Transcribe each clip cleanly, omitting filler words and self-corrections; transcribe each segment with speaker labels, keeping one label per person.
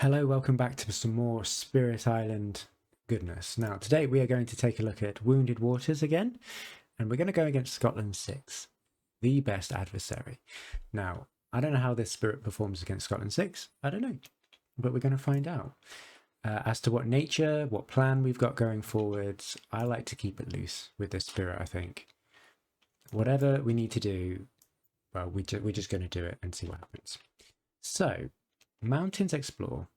Speaker 1: Hello, welcome back to some more Spirit Island goodness. Now, today we are going to take a look at Wounded Waters again, and we're going to go against Scotland 6, the best adversary. Now, I don't know how this spirit performs against Scotland 6, I don't know, but we're going to find out. As to what nature, what plan we've got going forwards, I like to keep it loose with this spirit, I think. Whatever we need to do, well, we're just going to do it and see what happens. So, Mountains Explore.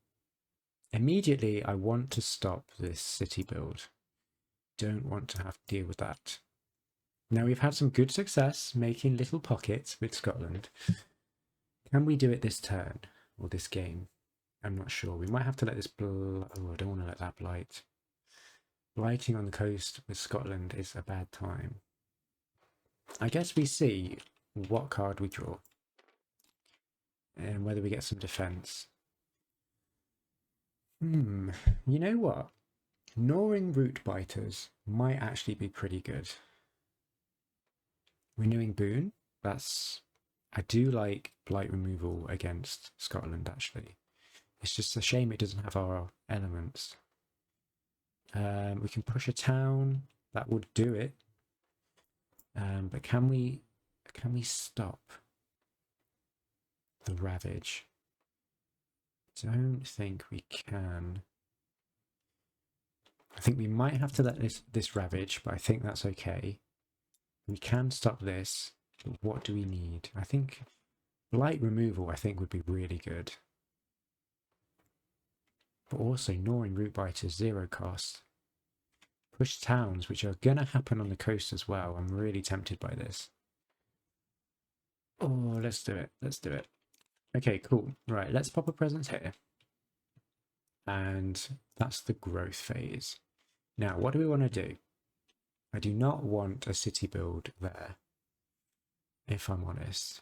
Speaker 1: Immediately, I want to stop this city build. Don't want to have to deal with that. Now, we've had some good success making little pockets with Scotland. Can we do it this turn or this game? I'm not sure. We might have to let this oh, I don't want to let that blight. Blighting on the coast with Scotland is a bad time. I guess we see what card we draw and whether we get some defense. You know what? Gnawing root biters might actually be pretty good. Renewing boon. I do like blight removal against Scotland actually. It's just a shame it doesn't have our elements. We can push a town. That would do it. But can we stop the ravage? Don't think we can. I think we might have to let this ravage, but I think that's okay. We can stop this, but what do we need? I think blight removal I think would be really good. But also gnawing root biters, 0 cost. Push towns, which are gonna happen on the coast as well. I'm really tempted by this. Oh, let's do it. Let's do it. Okay, cool. Right, let's pop a presence here. And that's the growth phase. Now, what do we want to do? I do not want a city build there, if I'm honest.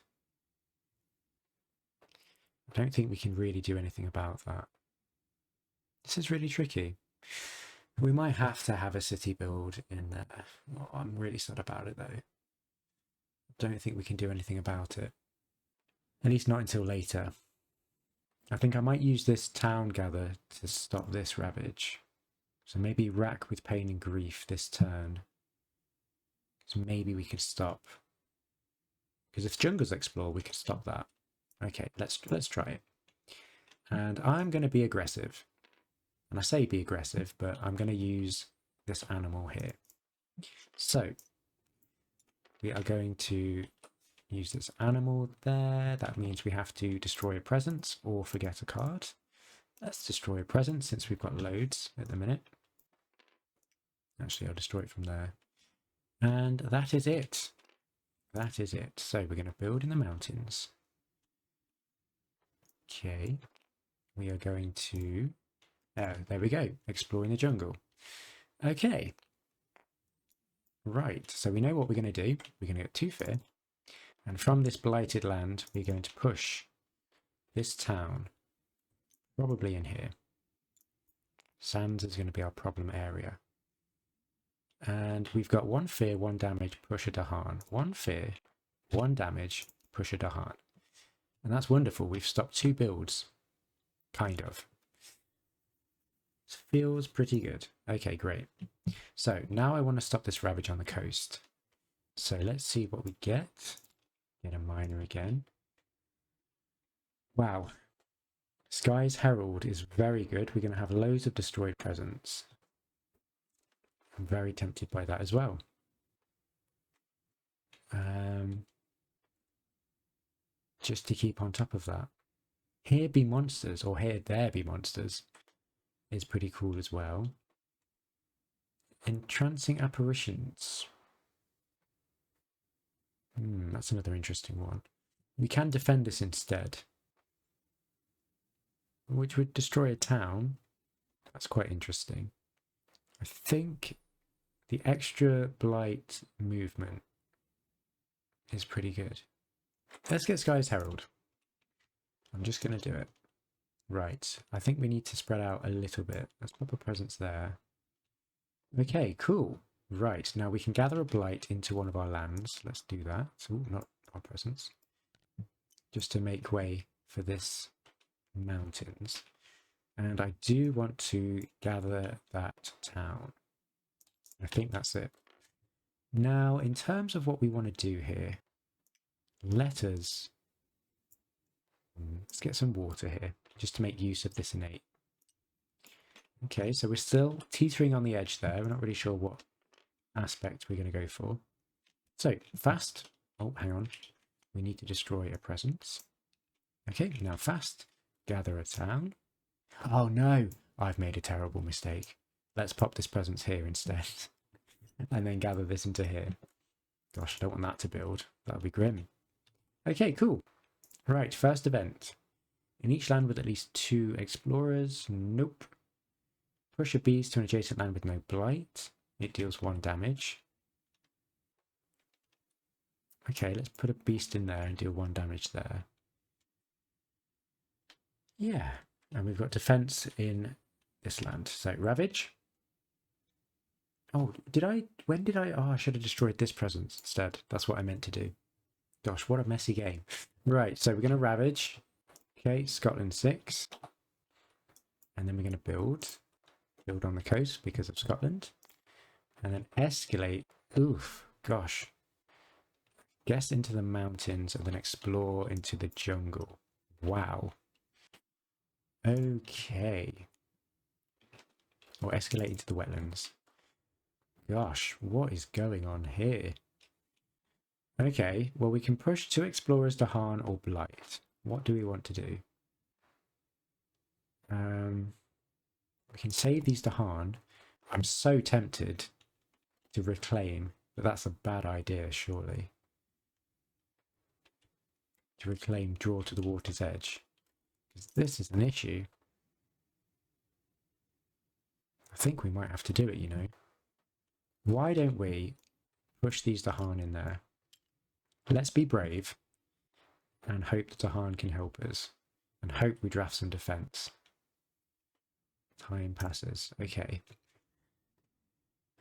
Speaker 1: I don't think we can really do anything about that. This is really tricky. We might have to have a city build in there. Oh, I'm really sad about it, though. I don't think we can do anything about it. At least not until later. I think I might use this town gather to stop this ravage. So maybe rack with pain and grief this turn. So maybe we could stop. Because if jungles explore, we could stop that. Okay, let's try it. And I'm going to be aggressive. And I say be aggressive, but I'm going to use this animal here. So we are going to use this animal there. That means we have to destroy a presence or forget a card. Let's destroy a presence since we've got loads at the minute. Actually, I'll destroy it from there. And that is it. That is it. So we're going to build in the mountains. Okay. We are going to... there we go. Exploring the jungle. Okay. Right. So we know what we're going to do. We're going to get 2 fear. And from this blighted land, we're going to push this town, probably in here. Sands is going to be our problem area. And we've got 1 fear, 1 damage, push a Dahan. 1 fear, 1 damage, push a Dahan. And that's wonderful. We've stopped 2 builds. Kind of. Feels pretty good. Okay, great. So now I want to stop this ravage on the coast. So let's see what we get. Get a miner again. Wow. Sky's Herald is very good. We're going to have loads of destroyed presence. I'm very tempted by that as well. Just to keep on top of that. Here be monsters, or here there be monsters, is pretty cool as well. Entrancing apparitions. That's another interesting one. We can defend this instead, which would destroy a town. That's quite interesting. I think the extra blight movement is pretty good. Let's get Sky's Herald. I'm just going to do it. Right. I think we need to spread out a little bit. Let's pop a presence there. Okay, cool. Right. Now we can gather a blight into one of our lands. Let's do that. Ooh, not our presence. Just to make way for this mountains. And I do want to gather that town. I think that's it. Now, in terms of what we want to do here, let's get some water here, just to make use of this innate. Okay, so we're still teetering on the edge there. We're not really sure what aspect we're going to go for. So, fast. Oh, hang on. We need to destroy a presence. Okay, now fast. Gather a town. Oh no, I've made a terrible mistake. Let's pop this presence here instead. And then gather this into here. Gosh, I don't want that to build. That would be grim. Okay, cool. Right, first event. In each land with at least 2 explorers. Nope. Push a beast to an adjacent land with no blight. It deals 1 damage. Okay, let's put a beast in there and deal 1 damage there. Yeah, and we've got defense in this land. So, Ravage. Oh, when did I? Oh, I should have destroyed this presence instead. That's what I meant to do. Gosh, what a messy game. Right, so we're going to Ravage. Okay, Scotland 6. And then we're going to build on the coast because of Scotland. And then escalate. Oof, gosh. Guess into the mountains and then explore into the jungle. Wow. Okay. Or escalate into the wetlands. Gosh, what is going on here? Okay, well, we can push 2 explorers to Harn or Blight. What do we want to do? We can save these to Harn. I'm so tempted to reclaim, but that's a bad idea, surely. To reclaim, draw to the water's edge. Because this is an issue. I think we might have to do it, you know. Why don't we push these to Harn in there? Let's be brave and hope that Tahan can help us. And hope we draft some defense. Time passes. Okay.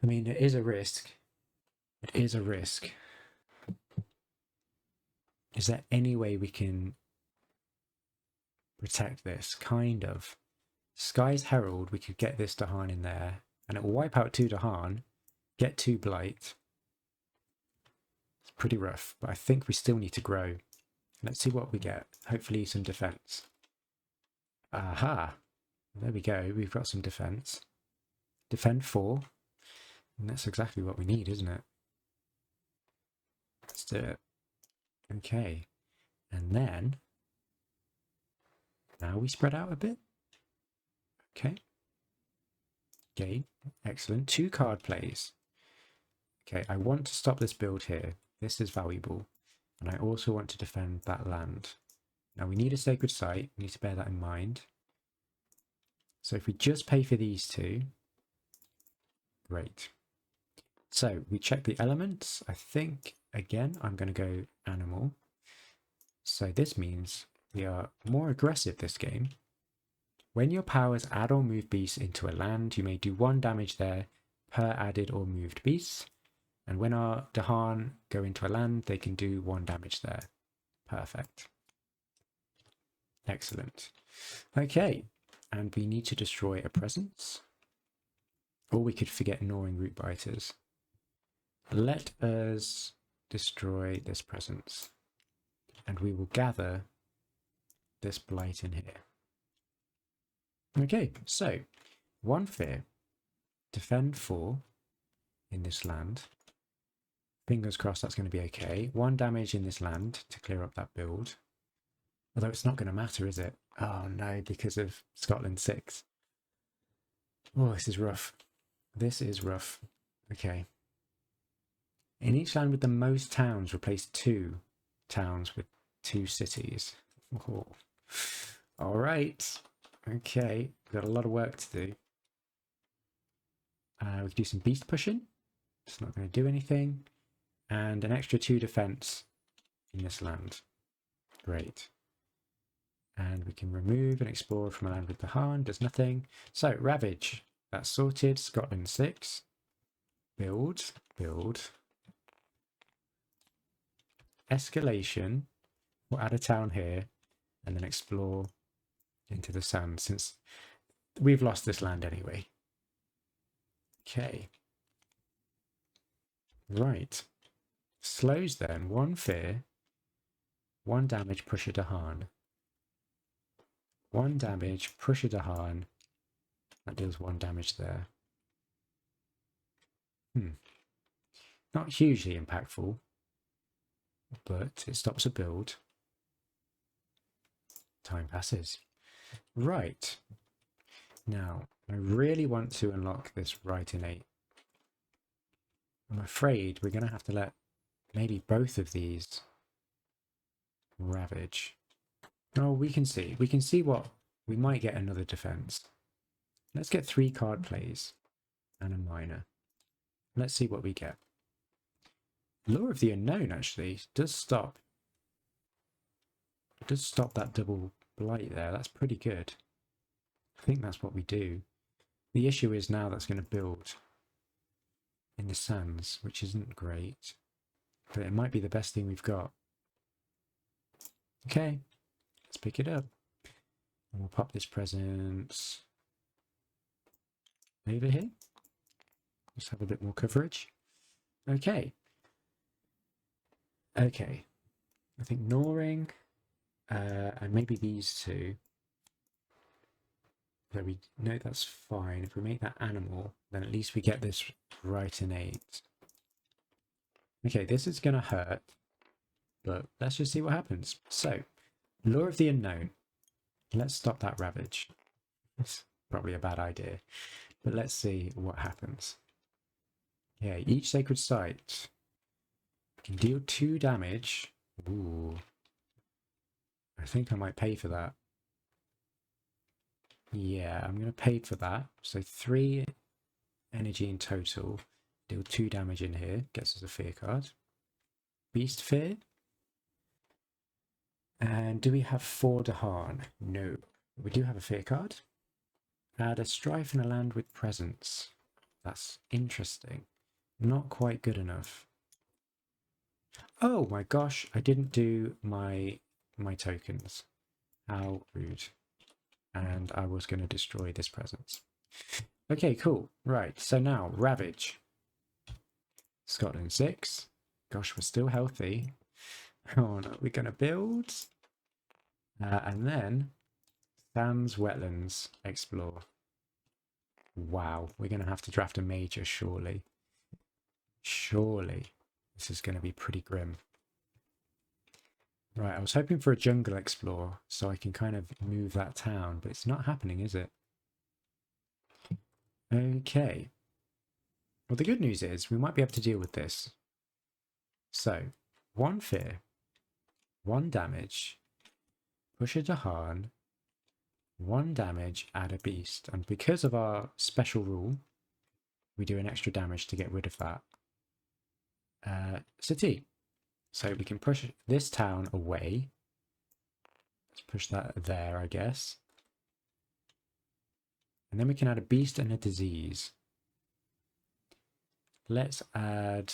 Speaker 1: I mean, it is a risk. It is a risk. Is there any way we can protect this? Kind of. Sky's Herald, we could get this Dahan in there. And it will wipe out 2 Dahan. Get 2 Blight. It's pretty rough. But I think we still need to grow. Let's see what we get. Hopefully some defense. Aha. There we go. We've got some defense. Defend 4. And that's exactly what we need, isn't it? Let's do it. Okay. And then, now we spread out a bit. Okay. Okay. Excellent. 2 card plays. Okay, I want to stop this build here. This is valuable. And I also want to defend that land. Now we need a sacred site. We need to bear that in mind. So if we just pay for these 2, great. So we check the elements. I think, again, I'm going to go animal. So this means we are more aggressive this game. When your powers add or move beasts into a land, you may do 1 damage there per added or moved beast. And when our Dahan go into a land, they can do 1 damage there. Perfect. Excellent. Okay, and we need to destroy a presence. Or we could forget gnawing root biters. Let us destroy this presence. And we will gather this blight in here. Okay, so 1 fear. Defend 4 in this land. Fingers crossed that's going to be okay. 1 damage in this land to clear up that build. Although it's not going to matter, is it? Oh no, because of Scotland 6. Oh, this is rough. This is rough. Okay. In each land with the most towns, replace 2 towns with 2 cities. Oh. All right. Okay. We've got a lot of work to do. We can do some beast pushing. It's not going to do anything. And an extra 2 defense in this land. Great. And we can remove and explore from a land with the Han. Does nothing. So, Ravage. That's sorted. Scotland 6. Build. Build. Escalation. We'll add a town here. And then explore into the sand. Since we've lost this land anyway. Okay. Right. Slows then. 1 fear. 1 damage, Pusha Dahan. 1 damage, Pusha Dahan. That deals 1 damage there. Not hugely impactful, but it stops a build. Time passes. Right. Now, I really want to unlock this right innate. I'm afraid we're going to have to let maybe both of these ravage. Oh, we can see. We can see what... We might get another defense. Let's get 3 card plays and a minor. Let's see what we get. Lure of the Unknown, actually, does stop. It does stop that double blight there. That's pretty good. I think that's what we do. The issue is now that's going to build in the sands, which isn't great. But it might be the best thing we've got. Okay, let's pick it up. And we'll pop this presence over here. Let's have a bit more coverage. Okay. Okay. I think gnawing and maybe these two. There we no, that's fine. If we make that animal, then at least we get this right innate. Okay, this is gonna hurt, but let's just see what happens. So, Lure of the Unknown. Let's stop that ravage. It's probably a bad idea, but let's see what happens. Yeah, each sacred site can deal 2 damage. Ooh. I think I might pay for that. Yeah, I'm going to pay for that. So 3 energy in total. Deal 2 damage in here. Gets us a fear card. Beast Fear. And do we have 4 Dahan? No. We do have a fear card. Add a strife in a land with presence. That's interesting. Not quite good enough. Oh my gosh, I didn't do my tokens. How rude. And I was going to destroy this presence. Okay, cool. Right, so now, Ravage. Scotland 6. Gosh, we're still healthy. Oh no, we're going to build. And then, Tham's Wetlands, Explore. Wow, we're going to have to draft a major, surely. Surely. This is going to be pretty grim. Right, I was hoping for a jungle explore so I can kind of move that town, but it's not happening, is it? Okay. Well, the good news is we might be able to deal with this. So, 1 fear, 1 damage, push a Dahan, 1 damage, add a beast. And because of our special rule, we do an extra damage to get rid of that city. So we can push this town away. Let's push that there, I guess. And then we can add a beast and a disease. Let's add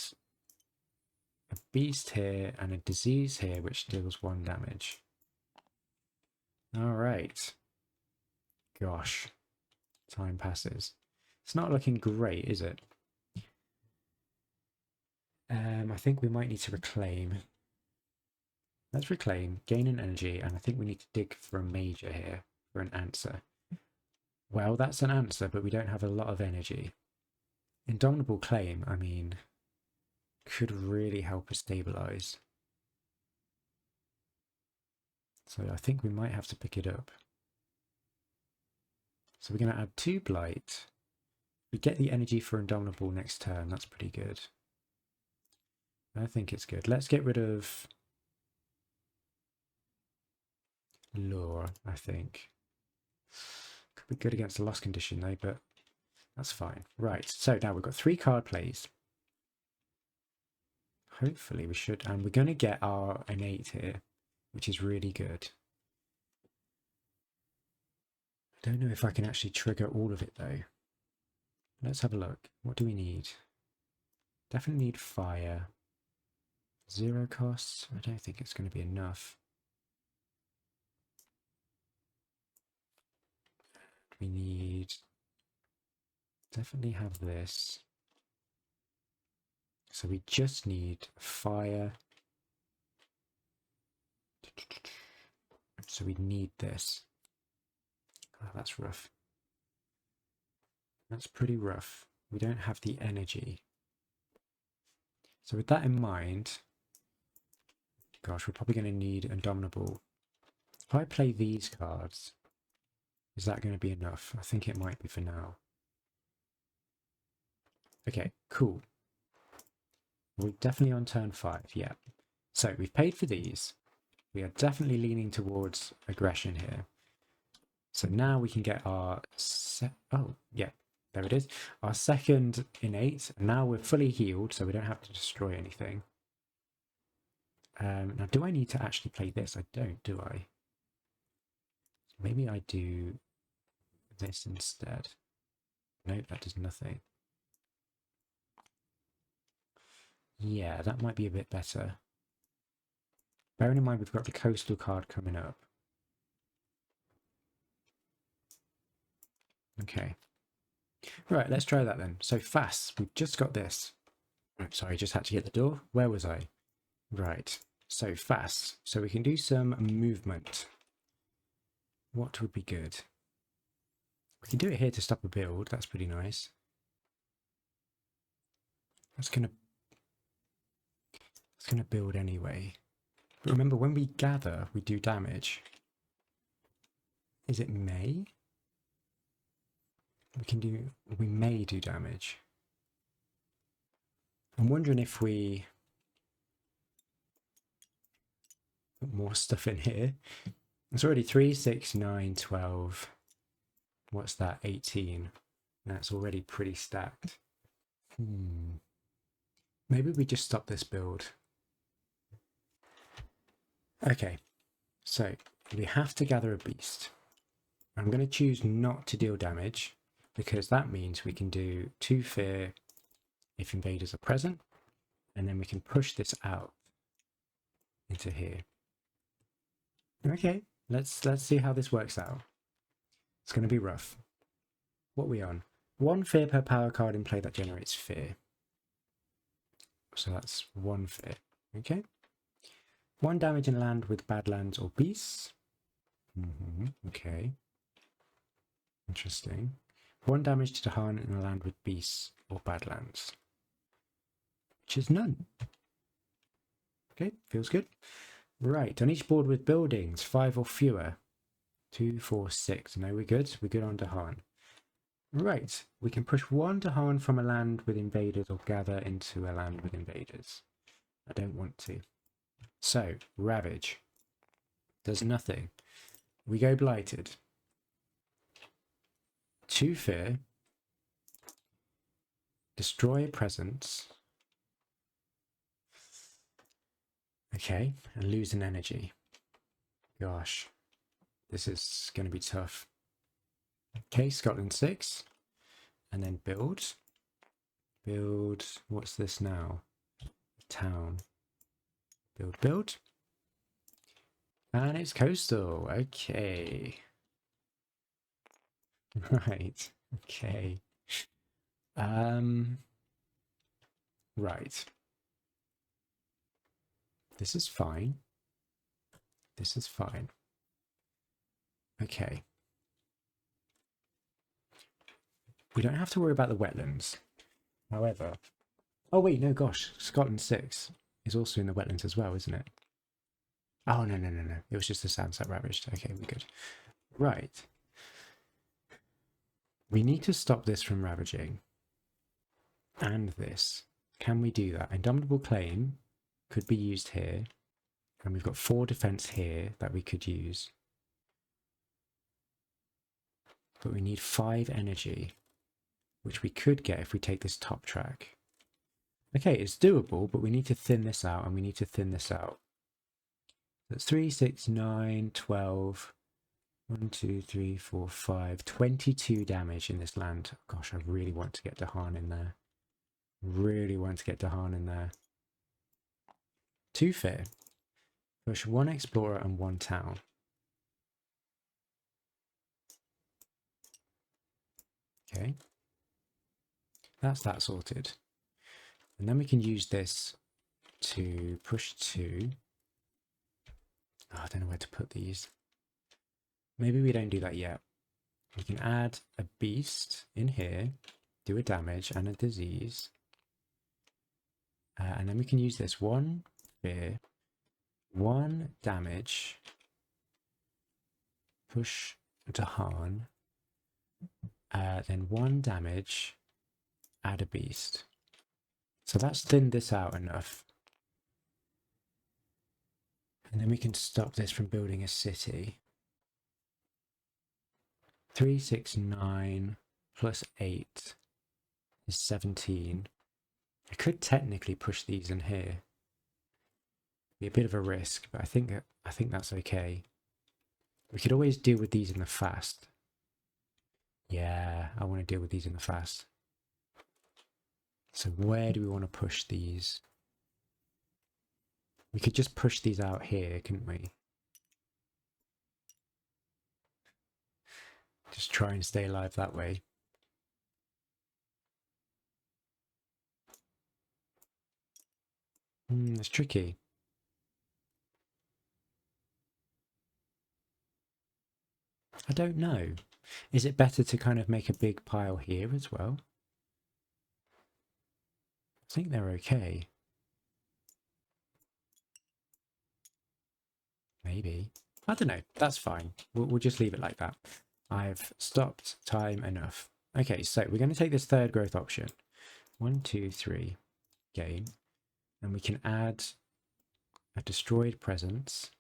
Speaker 1: a beast here and a disease here, which deals 1 damage. All right. Gosh, time passes. It's not looking great, is it? I think we might need to reclaim. Let's reclaim, gain an energy, and I think we need to dig for a major here for an answer. Well, that's an answer, but we don't have a lot of energy. Indomitable Claim, I mean, could really help us stabilize. So I think we might have to pick it up. So we're going to add 2 Blight. We get the energy for Indomitable next turn. That's pretty good. I think it's good. Let's get rid of Lure, I think. Could be good against the loss condition though, but that's fine. Right, so now we've got 3 card plays. Hopefully we should, and we're going to get our innate here, which is really good. I don't know if I can actually trigger all of it though. Let's have a look. What do we need? Definitely need fire. 0 costs. I don't think it's going to be enough. We need need... Definitely have this. So we just need fire. So we need this. Oh, that's rough. That's pretty rough. We don't have the energy. So with that in mind, gosh, we're probably going to need Indomitable. If I play these cards, is that going to be enough? I think it might be for now. Okay, cool. We're definitely on turn 5, yeah. So we've paid for these. We are definitely leaning towards aggression here. So now we can get our... Oh, yeah, there it is. Our second innate. And now we're fully healed, so we don't have to destroy anything. Now, do I need to actually play this? I don't, do I? Maybe I do this instead. No, that does nothing. Yeah, that might be a bit better. Bearing in mind we've got the coastal card coming up. Okay. Right, let's try that then. So fast, we've just got this. Oh, sorry, just had to hit the door. Where was I? Right, so fast. So we can do some movement. What would be good? We can do it here to stop a build. That's pretty nice. That's gonna build anyway. But remember, when we gather, we do damage. Is it May? We may do damage. I'm wondering if we put more stuff in here. It's already 3, 6, 9, 12. What's that? 18. That's already pretty stacked. Maybe we just stop this build. Okay, so we have to gather a beast. I'm going to choose not to deal damage because that means we can do 2 fear if invaders are present, and then we can push this out into here. Okay, let's see how this works out. It's going to be rough. What are we on? 1 fear per power card in play that generates fear. So that's 1 fear. Okay. 1 damage in land with badlands or beasts. Okay. Interesting. 1 damage to Dahan in a land with beasts or badlands. Which is none. Okay, feels good. Right, on each board with buildings, 5 or fewer. 2, 4, 6. No, we're good. We're good on Dahan. Right, we can push 1 Dahan from a land with invaders or gather into a land with invaders. I don't want to. So, Ravage. Does nothing. We go Blighted. 2 fear. Destroy a presence. Okay, and lose an energy. Gosh, this is going to be tough. Okay, Scotland 6. And then build. Build, what's this now? Town. Build, build. And it's coastal. Okay. Right. Okay. Right. This is fine. This is fine. Okay. We don't have to worry about the wetlands. However... Oh, wait, no, gosh. Scotland 6 is also in the wetlands as well, isn't it? Oh, no. It was just the Sandset Ravaged. Okay, we're good. Right. We need to stop this from ravaging. And this. Can we do that? Indomitable Claim could be used here. And we've got 4 defense here that we could use. But we need 5 energy, which we could get if we take this top track. Okay, it's doable, but we need to thin this out, and we need to thin this out. That's 3, 6, 9, 12. 1, 2, 3, 4, 5. 22 damage in this land. Gosh, I really want to get Dahan in there. Really want to get Dahan in there. 2 fear. Push 1 explorer and 1 town. Okay. That's that sorted. And then we can use this to push 2. Oh, I don't know where to put these. Maybe we don't do that yet. We can add a beast in here, do a damage and a disease. And then we can use this 1 fear, 1 damage, push Dahan, then 1 damage, add a beast. So that's thinned this out enough. And then we can stop this from building a city. 3, 6, 9 plus 8 is 17. I could technically push these in here. Be a bit of a risk, but I think that's okay. We could always deal with these in the fast. Yeah, I want to deal with these in the fast. So where do we want to push these? We could just push these out here, couldn't we? Just try and stay alive that way. It's tricky. I don't know. Is it better to kind of make a big pile here as well? I think they're okay. Maybe. I don't know. That's fine. We'll just leave it like that. I've stopped time enough. Okay, so we're going to take this third growth option. 1, 2, 3. Gain. And we can add a destroyed presence.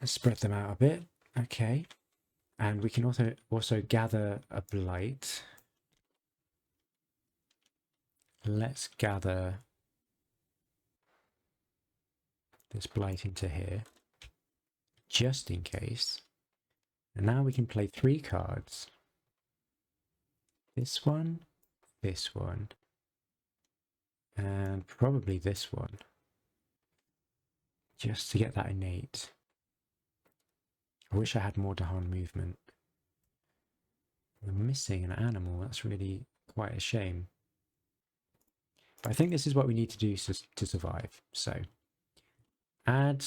Speaker 1: Let's spread them out a bit. Okay. And we can also gather a blight. Let's gather this blight into here, just in case. And now we can play 3 cards. This one, and probably this one. Just to get that innate. I wish I had more Dahan movement. We're missing an animal. That's really quite a shame. But I think this is what we need to do to survive. So add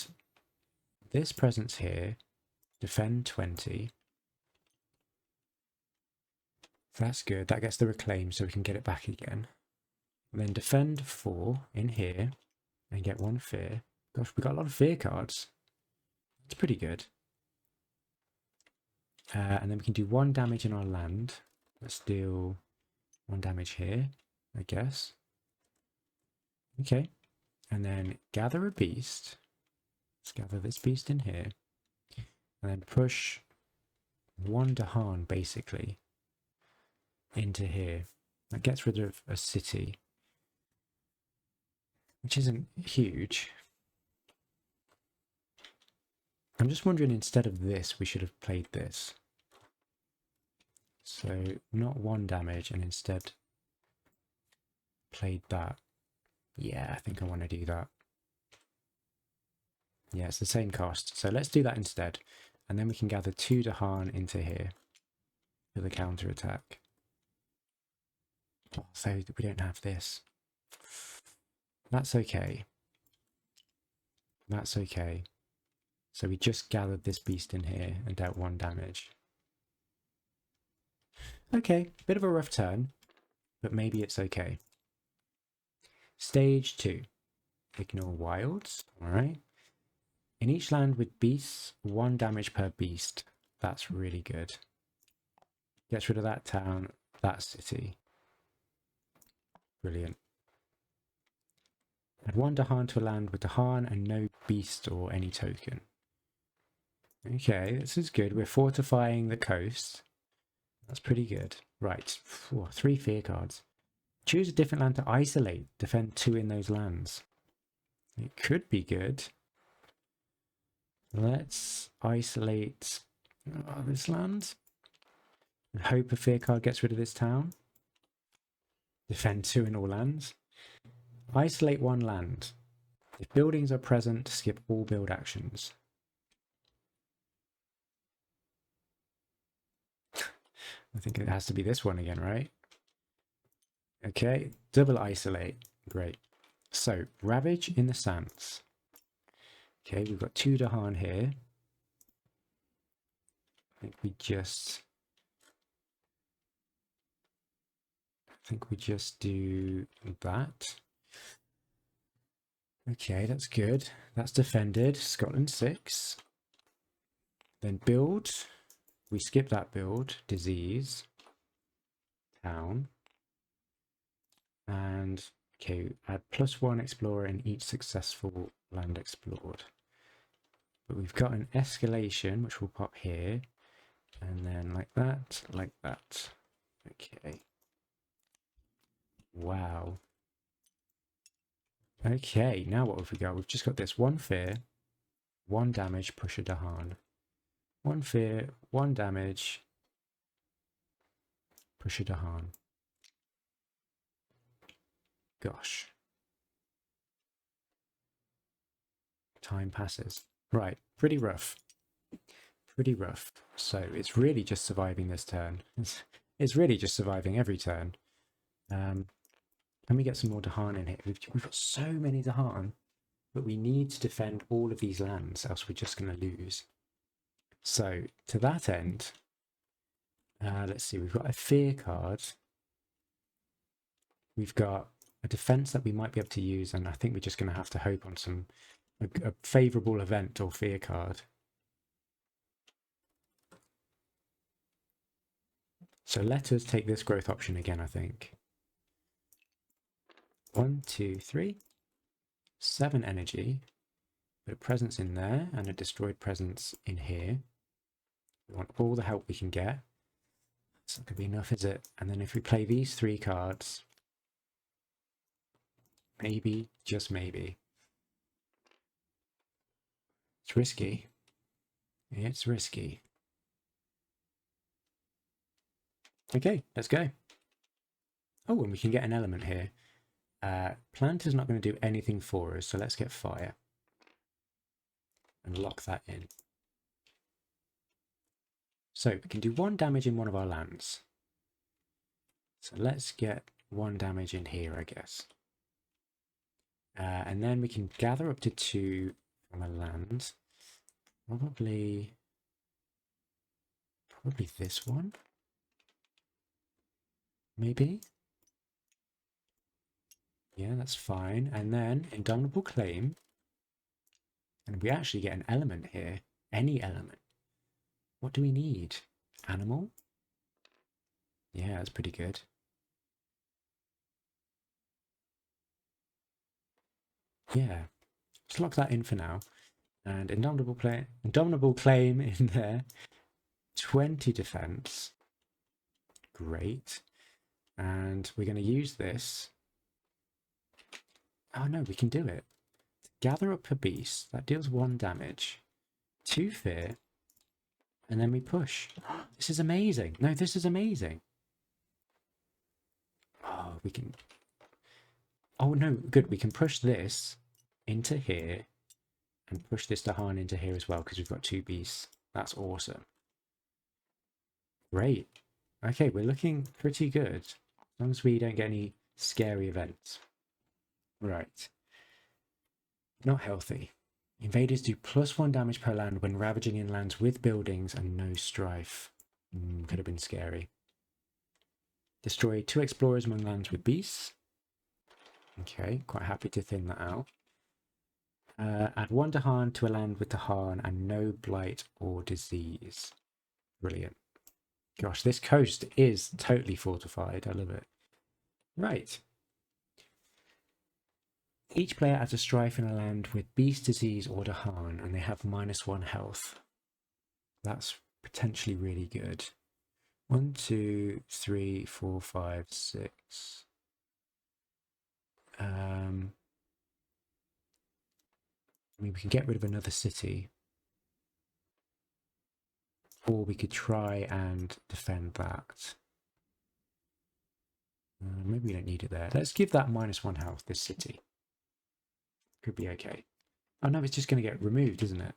Speaker 1: this presence here, defend 20. That's good. That gets the reclaim so we can get it back again. And then defend 4 in here and get 1 fear. Gosh, we got a lot of fear cards. That's pretty good. And then we can do 1 damage in our land. Let's deal 1 damage here, I guess. Okay. And then gather a beast. Let's gather this beast in here. And then push 1 Dahan, basically, into here. That gets rid of a city, which isn't huge. I'm just wondering, instead of this, we should have played this. So not 1 damage and instead played that. Yeah, I think I want to do that. Yeah, it's the same cost. So let's do that instead. And then we can gather 2 Dahan into here for the counter attack. So we don't have this. That's okay. That's okay. So we just gathered this beast in here and dealt 1 damage. Okay, bit of a rough turn, but maybe it's okay. Stage 2. Ignore wilds. Alright. In each land with beasts, 1 damage per beast. That's really good. Gets rid of that town, that city. Brilliant. Add 1 Dahan to a land with Dahan and no beast or any token. Okay, this is good. We're fortifying the coast. That's pretty good. Right, 3 fear cards. Choose a different land to isolate. Defend 2 in those lands. It could be good. Let's isolate this land. And hope a fear card gets rid of this town. Defend 2 in all lands. Isolate 1 land. If buildings are present, skip all build actions. I think it has to be this one again, right? Okay, double isolate. Great. So, ravage in the sands. Okay, we've got 2 Dahan here. I think we just do that. Okay, that's good. That's defended. Scotland 6. Then build. We skip that build. Disease. Town. And, okay, add +1 explorer in each successful land explored. But we've got an escalation, which will pop here. And then like that, like that. Okay. Wow. Okay, now what have we got? We've just got this 1 fear, 1 damage, push a Dahan. 1 fear, 1 damage, push a Dahan. Gosh. Time passes. Right, pretty rough. Pretty rough. So it's really just surviving this turn. It's really just surviving every turn. Can we get some more Dahan in here? We've got so many Dahan, but we need to defend all of these lands, else we're just going to lose. So to that end, let's see, we've got a fear card. We've got a defense that we might be able to use, and I think we're just going to have to hope on a favorable event or fear card. So let us take this growth option again, I think. 1, 2, 3. 7 energy. Put a presence in there and a destroyed presence in here. We want all the help we can get. It's not going to be enough, is it? And then if we play these 3 cards, maybe, just maybe. It's risky. It's risky. Okay, let's go. Oh, and we can get an element here. Plant is not going to do anything for us, so let's get fire. And lock that in. So we can do 1 damage in one of our lands. So let's get 1 damage in here, I guess. And then we can gather up to 2 from a land. Probably this one. Maybe. Yeah, that's fine. And then Indomitable Claim. And we actually get an element here. Any element. What do we need? Animal? Yeah, that's pretty good. Yeah. Let's lock that in for now. And Indomitable Claim in there. 20 defense. Great. And we're going to use this. Oh no, we can do it. Gather up a beast. That deals 1 damage. 2 fear. And then we push. This is amazing. No, this is amazing. Oh, we can... Oh no, good. We can push this into here. And push this Dahan into here as well, because we've got 2 beasts. That's awesome. Great. Okay, we're looking pretty good. As long as we don't get any scary events. Right. Not healthy. Invaders do +1 damage per land when ravaging in lands with buildings and no strife. Could have been scary. Destroy 2 explorers among lands with beasts. Okay, quite happy to thin that out. Add 1 Dahan to a land with Dahan and no blight or disease. Brilliant. Gosh, this coast is totally fortified. I love it. Right. Each player adds a strife in a land with beast, disease, or Dahan, and they have -1 health. That's potentially really good. 1, 2, 3, 4, 5, 6. I mean, we can get rid of another city. Or we could try and defend that. Maybe we don't need it there. Let's give that -1 health, this city. Could be okay. Oh no, it's just going to get removed, isn't it?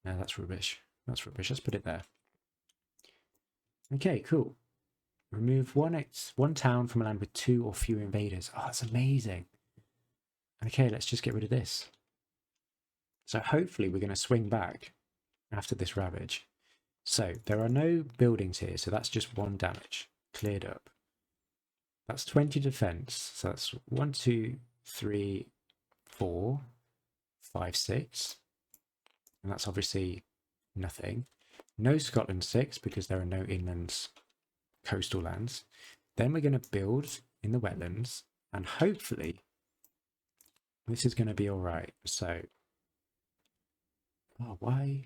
Speaker 1: No, that's rubbish. That's rubbish. Let's put it there. Okay, cool. Remove one town from a land with 2 or fewer invaders. Oh, that's amazing. Okay, let's just get rid of this. So hopefully we're going to swing back after this ravage. So there are no buildings here, so that's just 1 damage. Cleared up. That's 20 defense. So that's 1, 2, 3, 4, 5, 6. And that's obviously nothing. No Scotland 6 because there are no inlands, coastal lands. Then we're going to build in the wetlands, and hopefully this is going to be all right. So, oh, why?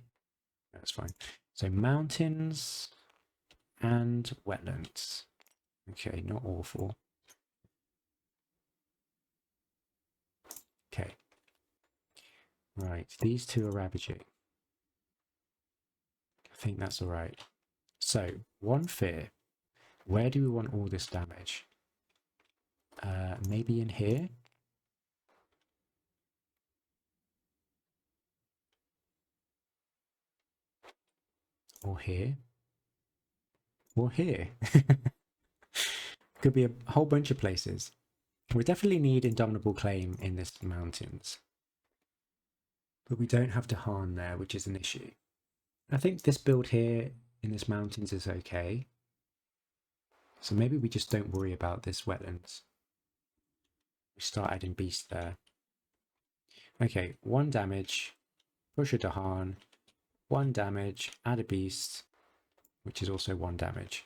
Speaker 1: That's fine. So mountains and wetlands. Okay, not awful. Okay. Right, these 2 are ravaging. I think that's all right. So, 1 fear. Where do we want all this damage? Maybe in here? Or here? Or here? Could be a whole bunch of places. We definitely need Indomitable Claim in this mountains. But we don't have Dahan there, which is an issue. I think this build here in this mountains is okay. So maybe we just don't worry about this wetlands. We start adding beast there. Okay, 1 damage. Push a Dahan. 1 damage. Add a beast, which is also 1 damage.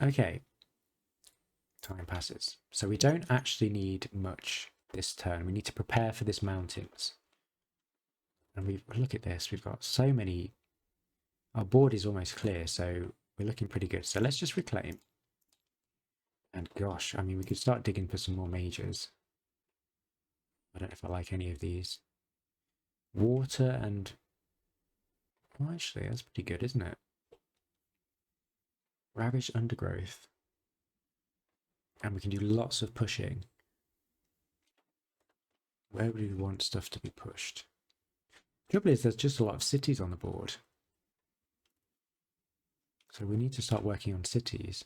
Speaker 1: Okay. Time passes. So we don't actually need much this turn. We need to prepare for this mountains. And we look at this. We've got so many. Our board is almost clear, so we're looking pretty good. So let's just reclaim. And gosh, I mean, we could start digging for some more majors. I don't know if I like any of these. Water and... Well, actually, that's pretty good, isn't it? Ravaged undergrowth. And we can do lots of pushing. Where would we want stuff to be pushed? The trouble is there's just a lot of cities on the board. So we need to start working on cities.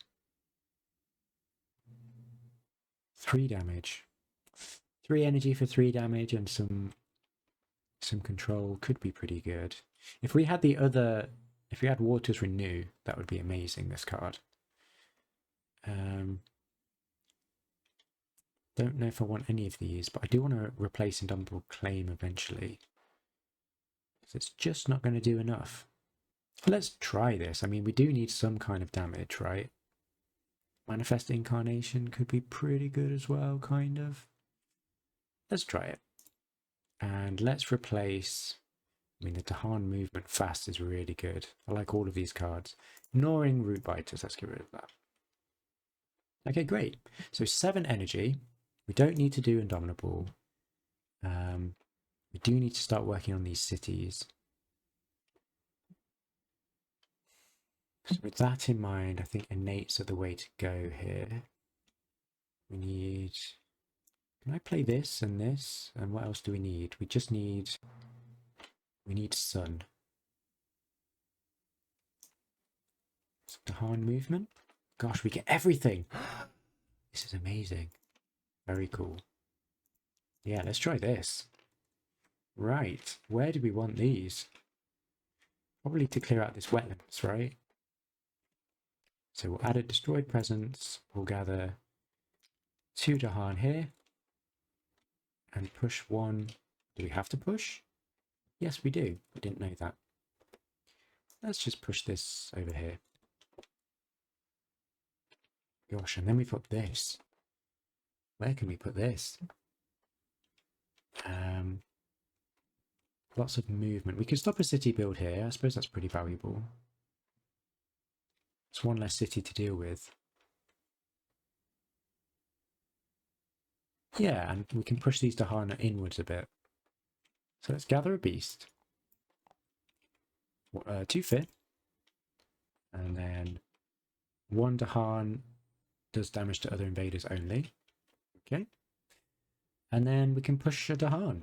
Speaker 1: 3 damage. 3 energy for 3 damage and some control could be pretty good. If we had if we had Waters Renew, that would be amazing, this card. Don't know if I want any of these, but I do want to replace Indomitable Claim eventually. Because it's just not going to do enough. Let's try this. I mean, we do need some kind of damage, right? Manifest Incarnation could be pretty good as well, kind of. Let's try it. And let's replace... I mean, the Dahan movement fast is really good. I like all of these cards. Ignoring Root Biters, let's get rid of that. Okay, great. So 7 energy. We don't need to do Indomitable. We do need to start working on these cities. So with that in mind, I think Innates are the way to go here. We need... Can I play this and this? And what else do we need? We just need... We need Sun. Dahan movement. Gosh, we get everything. This is amazing. Very cool. Yeah, let's try this. Right, where do we want these? Probably to clear out this wetlands, right? So we'll add a destroyed presence. We'll gather 2 Dahan here. And push 1. Do we have to push? Yes, we do. I didn't know that. Let's just push this over here. Gosh, and then we've got this. Where can we put this? Lots of movement. We could stop a city build here. I suppose that's pretty valuable. It's 1 less city to deal with. Yeah, and we can push these Dahan inwards a bit. So let's gather a beast. 2 fit. And then 1 Dahan does damage to other invaders only. Okay. And then we can push a Dahan.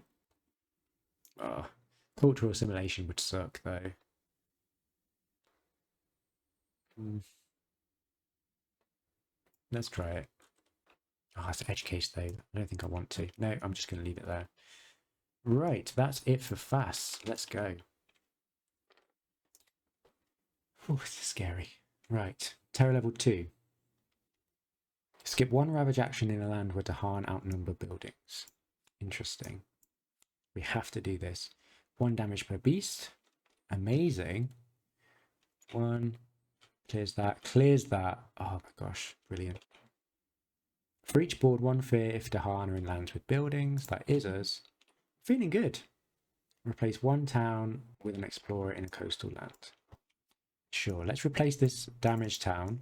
Speaker 1: Oh, cultural assimilation would suck though. Let's try it. Oh, it's edge case though. I don't think I want to. No, I'm just going to leave it there. Right, that's it for fast. Let's go. Oh, this is scary. Right, terror level 2. Skip 1 ravage action in a land where Dahan outnumber buildings. Interesting. We have to do this. 1 damage per beast. Amazing. 1. Clears that. Clears that. Oh my gosh. Brilliant. For each board, 1 fear if Dahan are in lands with buildings. That is us. Feeling good. Replace 1 town with an explorer in a coastal land. Sure, let's replace this damaged town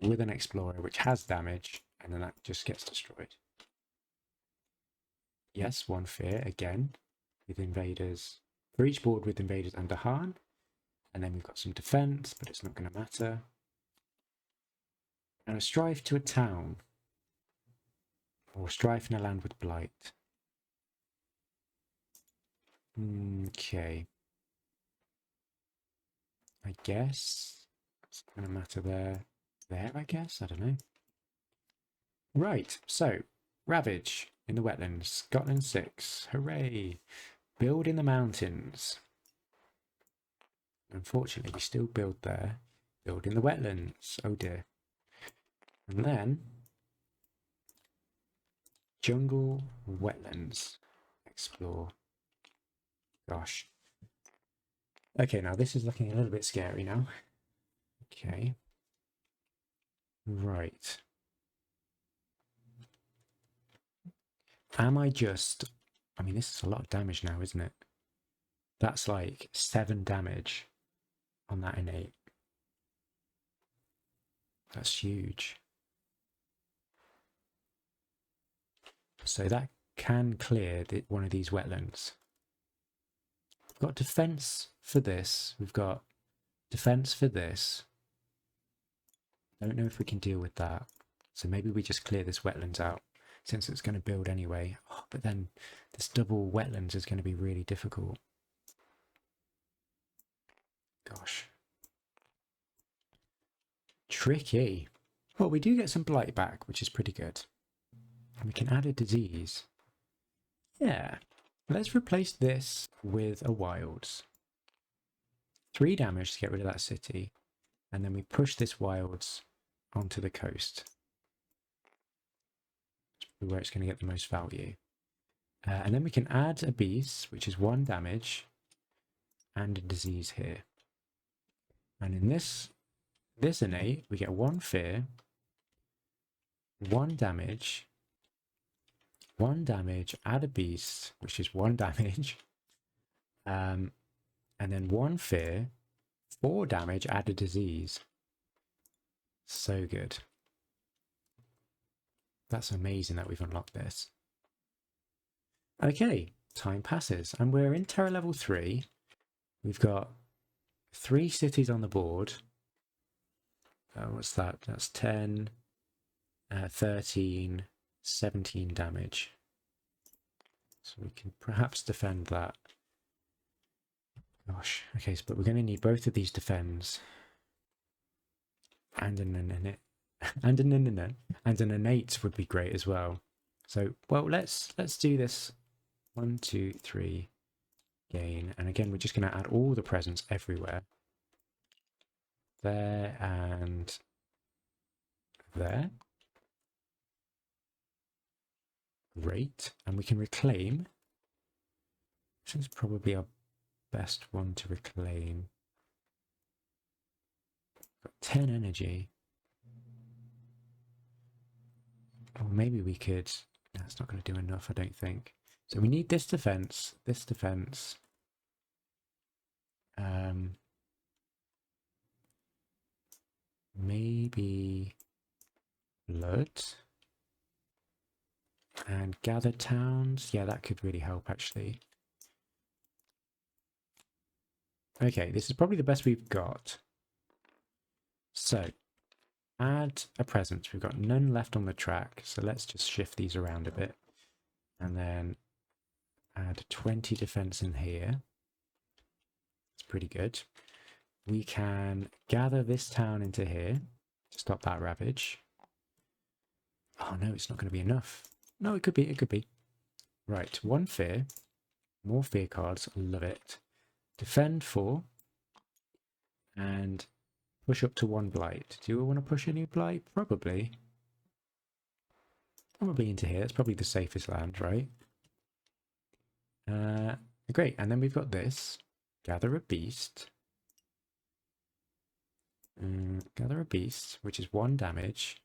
Speaker 1: with an explorer which has damage, and then that just gets destroyed. Yes, 1 fear again with invaders. For each board with invaders and Dahan. And then we've got some defense, but it's not going to matter. And a strife to a town. Or strife in a land with blight. Okay. I guess it's not going to matter there. There, I guess? I don't know. Right, so Ravage in the wetlands. Scotland 6. Hooray! Build in the mountains. Unfortunately, we still build there. Build in the wetlands. Oh dear. And then jungle wetlands. Explore. Gosh. Okay, now this is looking a little bit scary now. Okay. Right. Am I just... I mean, this is a lot of damage now, isn't it? That's like 7 damage on that innate. That's huge. So that can clear one of these wetlands. We've got defense for this. We've got defense for this. I don't know if we can deal with that. So maybe we just clear this wetlands out since it's going to build anyway. Oh, but then this double wetlands is going to be really difficult. Gosh. Tricky. Well, we do get some blight back, which is pretty good. And we can add a disease. Yeah. Let's replace this with a wilds. 3 damage to get rid of that city. And then we push this wilds onto the coast. Where it's going to get the most value. And then we can add a beast, which is 1 damage. And a disease here. And in this innate, we get 1 fear. 1 damage. 1 damage, add a beast, which is 1 damage. And then 1 fear, 4 damage, add a disease. So good. That's amazing that we've unlocked this. Okay, time passes. And we're in terror level 3. We've got 3 cities on the board. What's that? That's 10, 13, 17 damage. So we can perhaps defend that. Gosh, okay, so, but we're going to need both of these defends. And an innate would be great as well. So, well, let's do this. 1, 2, 3, gain. And again, we're just going to add all the presents everywhere. There and there. Great. And we can reclaim. This is probably our best one to reclaim. Got 10 energy. Or maybe we could... That's not going to do enough, I don't think. So we need this defense. This defense. Maybe... Blood. And gather towns. Yeah, that could really help, actually. Okay, this is probably the best we've got. So, add a presence. We've got none left on the track, so let's just shift these around a bit. And then add 20 defense in here. It's pretty good. We can gather this town into here to stop that ravage. Oh no, it's not going to be enough. No, it could be. It could be. Right, 1 fear. More fear cards. Love it. Defend 4. And push up to 1 blight. Do I want to push a new blight? Probably. Probably into here. It's probably the safest land, right? Great. And then we've got this. Gather a beast. Gather a beast, which is 1 damage.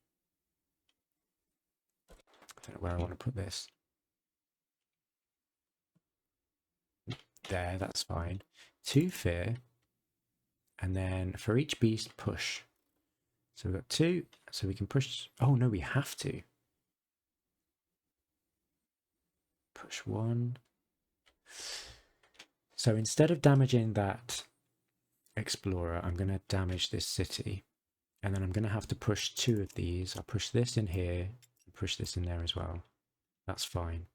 Speaker 1: I don't know where I want to put this. There, that's fine. 2 fear. And then for each beast, push. So we've got 2. So we can push. Oh, no, we have to. Push 1. So instead of damaging that explorer, I'm going to damage this city. And then I'm going to have to push 2 of these. I'll push this in here and push this in there as well. That's fine.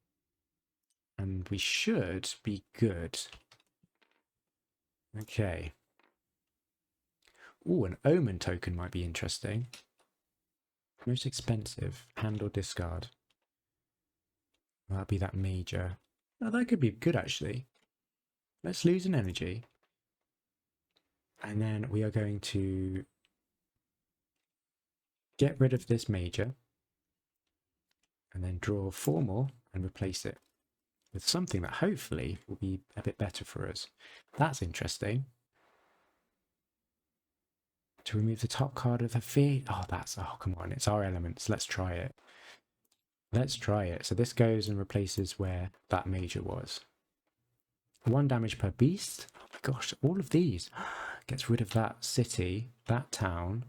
Speaker 1: And we should be good. Okay. Ooh, an omen token might be interesting. Most expensive. Hand or discard. Well, that'd be that major. Oh, that could be good actually. Let's lose an energy. And then we are going to get rid of this major. And then draw 4 more and replace it with something that hopefully will be a bit better for us. That's interesting. To remove the top card of the fear. Oh, come on, it's our elements. Let's try it. Let's try it. So this goes and replaces where that major was. 1 damage per beast. Oh my gosh, all of these. Gets rid of that city, that town.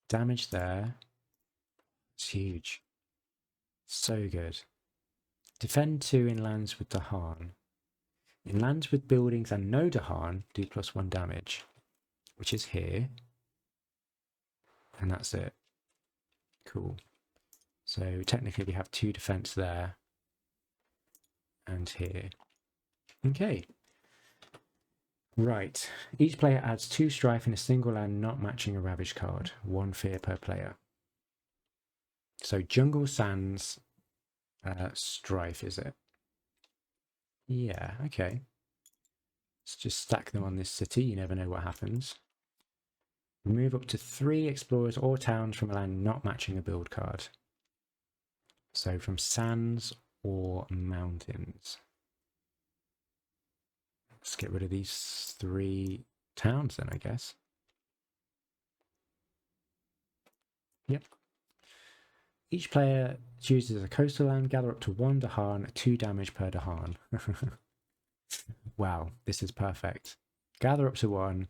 Speaker 1: Damage there. It's huge. So good. Defend 2 in lands with Dahan. In lands with buildings and no Dahan, do +1 damage, which is here. And that's it. Cool. So technically we have 2 defense there and here. Okay. Right. Each player adds 2 strife in a single land not matching a ravage card. 1 fear per player. So jungle sands strife, is it? Yeah, okay. Let's just stack them on this city. You never know what happens. Remove up to 3 explorers or towns from a land not matching a build card. So from sands or mountains. Let's get rid of these 3 towns then, I guess. Yep. Each player chooses a coastal land, gather up to 1 Dahan, 2 damage per Dahan. Wow, this is perfect. Gather up to 1,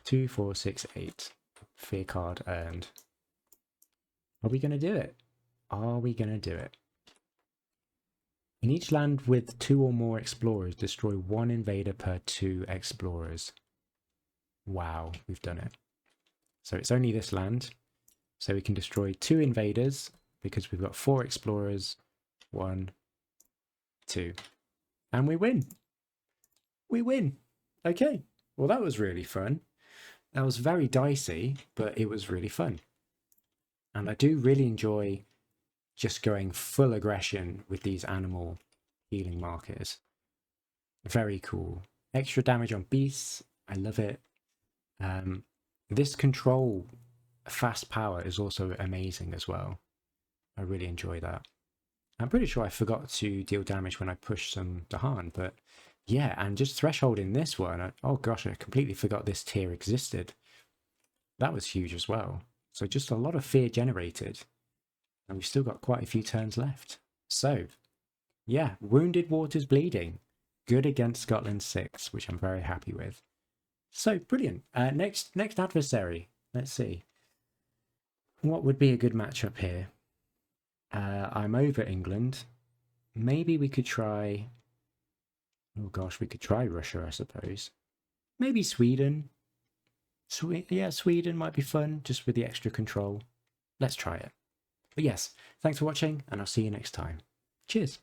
Speaker 1: 2, 4, 6, 8. Fear card earned. Are we going to do it? Are we going to do it? In each land with 2 or more explorers, destroy 1 invader per 2 explorers. Wow, we've done it. So it's only this land. So we can destroy 2 invaders because we've got 4 explorers. 1, 2. And we win. We win. Okay. Well, that was really fun. That was very dicey, but it was really fun. And I do really enjoy just going full aggression with these animal healing markers. Very cool. Extra damage on beasts. I love it. This control fast power is also amazing as well. I really enjoy that. I'm pretty sure I forgot to deal damage when I pushed some Dahan, but yeah, and just threshold in this one. Oh gosh, I completely forgot this tier existed. That was huge as well. So just a lot of fear generated. And we've still got quite a few turns left. So, yeah, Wounded Waters Bleeding. Good against Scotland 6, which I'm very happy with. So, brilliant. Next adversary. Let's see. What would be a good matchup here? I'm over England. Maybe we could try... Oh gosh, we could try Russia, I suppose. Maybe Sweden. Yeah, Sweden might be fun, just with the extra control. Let's try it. But yes, thanks for watching, and I'll see you next time. Cheers.